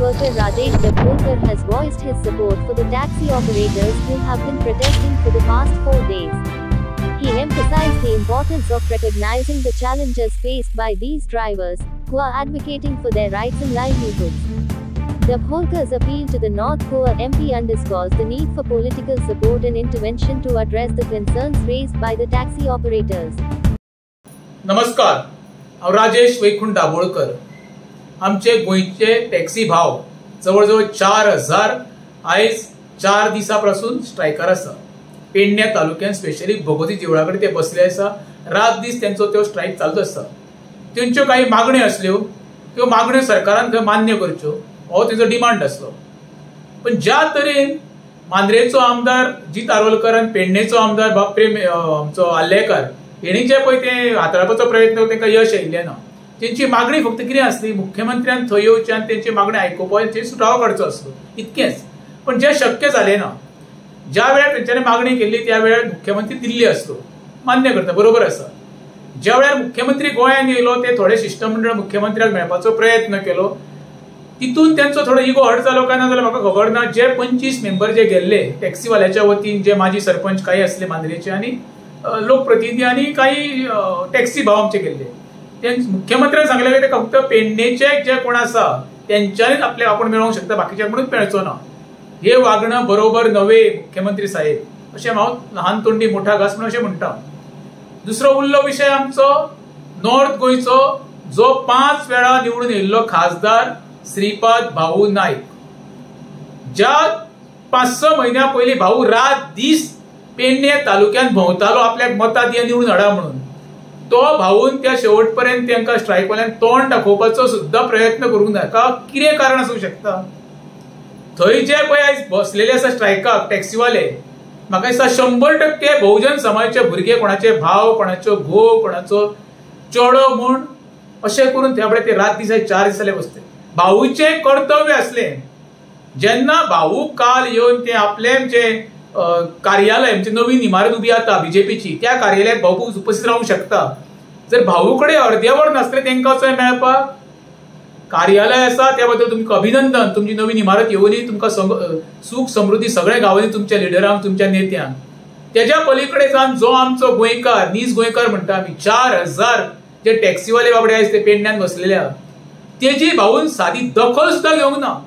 worker Rajesh Dabholkar has voiced his support for the taxi operators who have been protesting for the past 4 days. He emphasized the importance of recognizing the challenges faced by these drivers, who are advocating for their rights and livelihoods. Dabholkar's appeal to the North Goa MP underscores the need for political support and intervention to address the concerns raised by the taxi operators. नमस्कार, हांव राजेश वैकुंठ दाभोळकर. आमचे गोंयचे taxi भाव जवळजवळ 4000 आयज 4 दिसांपासून स्ट्रायकार आसा. पेडण्या तालुक्यात स्पेशली भगवती देवळा कडेन ते बसले आसा. रात दीस त्यांचो त्यो स्ट्रायक चालूच आसा. त्यांच्यो काही मागण्यो आसल्यो, त्यो मागण्यो सरकारान थंय मान्य करच्यो हो तेजो डिमांड आसलो. पण ज्या तरेन मांद्रेचो आमदार जीत आरोलकर आनी पेडणेचो आमदार बाप्रेम आमचो आल्लेकर हेणी जे पळय ते हाताळपाचो प्रयत्न तांकां यश येयल्लें ना. त्यांची मागणी फक्त कितें आसली, मुख्यमंत्र्यान थंय येवचें आनी तेंची मागणी आयकुपाची, थंय सुटावो काडचो आसलो, इतकेंच. पण जे शक्य जालें ना. ज्या वेळार तेंच्यांनी मागणी केल्ली त्या वेळार मुख्यमंत्री दिल्ली आसलो, मान्य करता, बरोबर आसा. ज्या वेळार मुख्यमंत्री गोंयांत येयलो ते थोडे शिष्टमंडळ मुख्यमंत्र्याक मेळपाचो प्रयत्न केलो. तितून त्यांचो थोडो इगो हर्ट जालो काय ना जाल्यार म्हाका खबर ना. जे 25 मेंबर जे गेल्ले टॅक्सीवाल्याच्या वतीन, जे माजी सरपंच काही आसले मांद्रेचे आनी लोकप्रतिनिधी आनी काही टॅक्सी भाव आमचे गेल्ले, ते मुख्यमंत्र्यान सांगलेले ते फक्त पेडणेचे जे कोण आसा तेंच्यांनीच आपले आपण मेळोवंक शकता, बाकीच्या कोणूच मेळचो ना. हे वागणं बरोबर नव्हे मुख्यमंत्री साहेब, अशें हांव ल्हान तोंडी मोठा घास म्हणून अशें म्हणटा. दुसरो उरलो विशय आमचो नॉर्थ गोंयचो, जो 5 वेळा निवडून येयल्लो खासदार श्रीपाद भाऊ नायक. ज्या 5-6 म्हयन्या पयलीं भाऊ रात दीस पेडणे तालुक्यात भोंवतालो आपल्याक मतां दिया निवडून हाडा म्हणून, तो भाऊन त्या शेवटपर्यंत तांकां स्ट्रायकवाल्यांक तोंड दाखोवपाचो सुद्दां प्रयत्न करूंक ना. कितें कारण आसूंक शकता? थंय जे पळय आयज बसलेले आसा स्ट्रायकाक टॅक्सीवाले, म्हाका दिसता 100% बहुजन समाजाचे भुरगे, कोणाचे भाव, कोणाच्यो घोव, कोणाचो चेडो म्हूण अशें करून त्या ते रात दीस 4 दीस जाले बसले. भाऊचें कर्तव्य आसलें, जेन्ना भाऊ काल येवन ते आपलें जे कार्यालय म्हणजे नवीन इमारत उबी आता बीजेपीची, त्या कार्यालयात भाऊ उपस्थित रावूंक शकता. जर भाऊ कडेन अर्दे वर नासले तांकां चोय मेळपाक, कार्यालय आसा त्या बद्दल तुमकां अभिनंदन. तुमची नवीन इमारत येवनी तुमकां सुख समृद्धी सगळ्या गांवांनी तुमच्या लिडरांक, तुमच्या नेत्यांक. तेज्या पलीकडे जावन जो आमचो गोंयकार, नीज गोंयकार म्हणटा आमी, 4000 जे टॅक्सीवाले बाबडे आयज ते पेडण्यान बसलेले आहा, तेजी भाऊन सादी दखल सुद्दां घेवंक ना.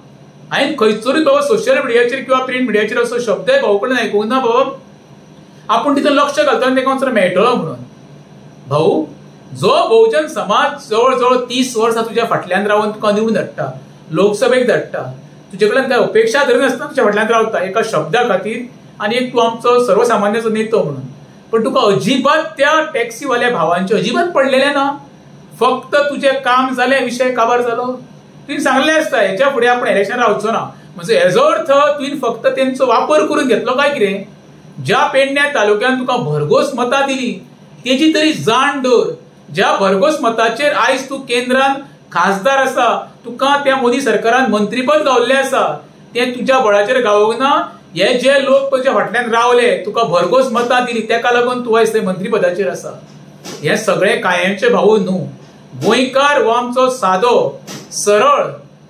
हांवें खंयचोरी बाबा सोशल मिडियाचेर किंवा प्रिंट मिडियाचेर असो शब्द भाऊ कडेन आयकूंक ना बाबा आपूण तितून लक्ष घालता आनी ताका मेळटलो म्हणून. भाऊ, जो बहुजन समाज जवळ 30 वर्सां तुज्या फाटल्यान रावन तुका निवडून धाडटा, लोकसभेक धाडटा, तुजे कडल्यान काय अपेक्षा धरनासतना तुज्या फाटल्यान रावता एका शब्दा खातीर आनी एक तूं आमचो सर्वसामान्याचो नेतो म्हणून. पण तुका अजिबात त्या टॅक्सीवाल्या भावांचे अजिबात पडलेले ना. फक्त तुजें काम जालें, विशय काबार जालो. तुवें सांगलें आसता हेच्या फुडें आपण इलेक्शन रावचो ना. म्हणजे हेजो अर्थ तुवें फक्त तेंचो वापर करून घेतलो काय कितें? ज्या पेडण्या तालुक्यात तुका भरघोस मतां दिली तेजी तरी जाण दवर. ज्या भरघोस मताचेर आयज तूं केंद्रान खासदार आसा, तुका त्या मोदी सरकारान मंत्रीपद गावल्लें आसा, तें तुज्या बळाचेर गावोंक ना. हे जे लोक तुज्या फाटल्यान रावले, तुका भरघोस मतां दिली, तेका लागून तूं आयज मंत्रीपदाचेर आसा. हे सगळे कायमचे भाऊ न्हू. गोंयकार हो आमचो सादो सरळ,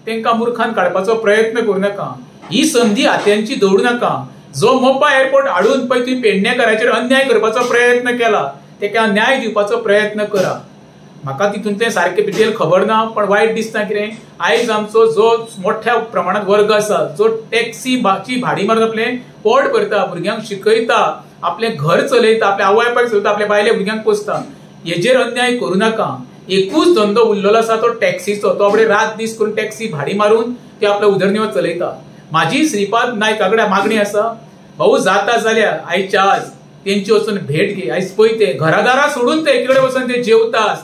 तांकां मुर्खान काडपाचो प्रयत्न करूं नाका. ही संधी हात्यांची दवरूं नाका. जो मोपा एअरपोर्ट हाडून पळय तुवें पेडणेकाराचेर अन्याय करपाचो प्रयत्न केला, ताका न्याय दिवपाचो प्रयत्न करा. म्हाका तितून तें सारकें डिटेल खबर ना, पण वायट दिसता कितें, आयज आमचो जो मोठ्या प्रमाणात वर्ग आसा, जो टॅक्सीची भाडी मारून आपलें पोट भरता, भुरग्यांक शिकयता, आपलें घर चलयता, आपल्या आवय बापायक चलयता, आपल्या बायले भुरग्यांक पोसता, हेजेर अन्याय करूं नाका. एकूच धंदो उरलेलो आसा तो टॅक्सीचो. तो आपले रात दीस करून टॅक्सी भाडी मारून ते आपलो उदरनिर्वाह चलयता. माझी श्रीपाद नायका कडेन मागणी आसा, भाऊ जाता जाल्यार आयच्या आज तेंची वचून भेट घे. आयज पळय ते घरादारा सोडून ते एकीकडे वचून ते जेवतात.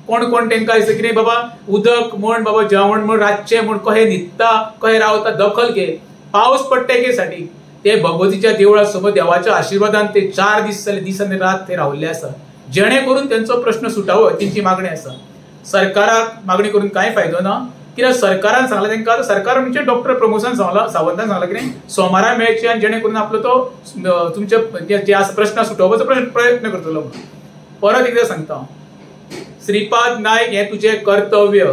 कोण कोण तांकां आयज कितें बाबा उदक म्हण, बाबा जेवण म्हण, रातचें म्हण, कशें न्हिदता, कशें रावता, दखल घे. पावस पडटा एकेसाठी ते भगवतीच्या देवळा समोर देवाच्या आशिर्वादान ते 4 दीस जाले, दीस आनी रात ते रावल्ले आसा, जेणे करून त्यांचो प्रश्न सुटावो. तेंची मागणी आसा. सरकाराक मागणी करून कांय फायदो ना. कित्याक सरकारान सांगला तांकां, सरकार म्हणजे डॉक्टर प्रमोद सावंतान सांगला कितें, सोमारा मेळचे आनी जेणे करून आपलो तो तुमचे जे प्रश्न सुटोवपाचो प्रयत्न करतलो. परत एकदां सांगता, श्रीपाद नायक हे तुझे कर्तव्य.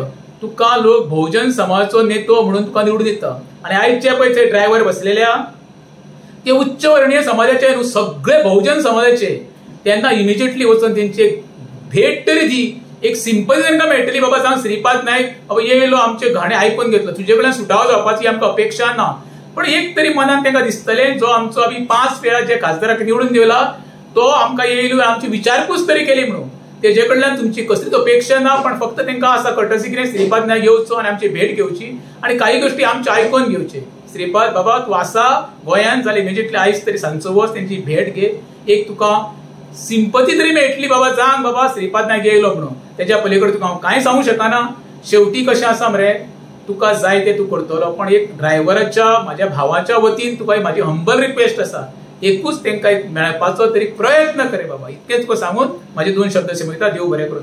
तुका लोक बहुजन समाजाचो नेतो म्हणून तुका निवडून दिता आणि आयचे पळय ते ड्रायव्हर बसलेल्या ते उच्च वर्णीय समाजाचे न्हू, सगळे बहुजन समाजाचे, त्यांना इमिजिएटली वचून त्यांची भेट तरी दी, एक सिंपल तांकां मेळटली. बाबा सांग श्रीपाद नायक बाबा येयलो, आमचे गाणे आयकून घेतलो, तुजे कडल्यान सुटावो जावपाची आमकां अपेक्षा ना, पण एक तरी मनान तांकां दिसतलें जो आमचो आमी 5 वेळा जे खासदाराक निवडून दिला तो आमकां येयलो, आमची विचारपूस तरी केली म्हणून. तेजे कडल्यान तुमची कसलीच अपेक्षा ना, पण फक्त तांकां आसा कटसी कितें श्रीपाद नायक येवचो आनी आमची भेट घेवची आणि काही गोष्टी आमचे आयकून घेवचे. श्रीपाद बाबा तूं आसा गोंयांत जाल्यार इमिजिएटली आयज तरी सांजचो वच तेंची भेट घे, एक तुका सिंपथी तरी मेळटली. बाबा सांग बाबा श्रीपाद नायक येयलो म्हणून, तेज्या पलीकडे तुका हांव कांय सांगू शकना. शेवटी कशें आसा मरे, तुका जाय ते तूं करतलो, पण एक ड्रायव्हराच्या म्हाज्या भावाच्या वतीन तुका म्हाजी हंबल रिक्वेस्ट आसा, एकूच तांकां मेळपाचो तरी प्रयत्न करे बाबा, इतकें तुका सांगून म्हाजे 2 शब्द सिमयता. देव बरें करूं.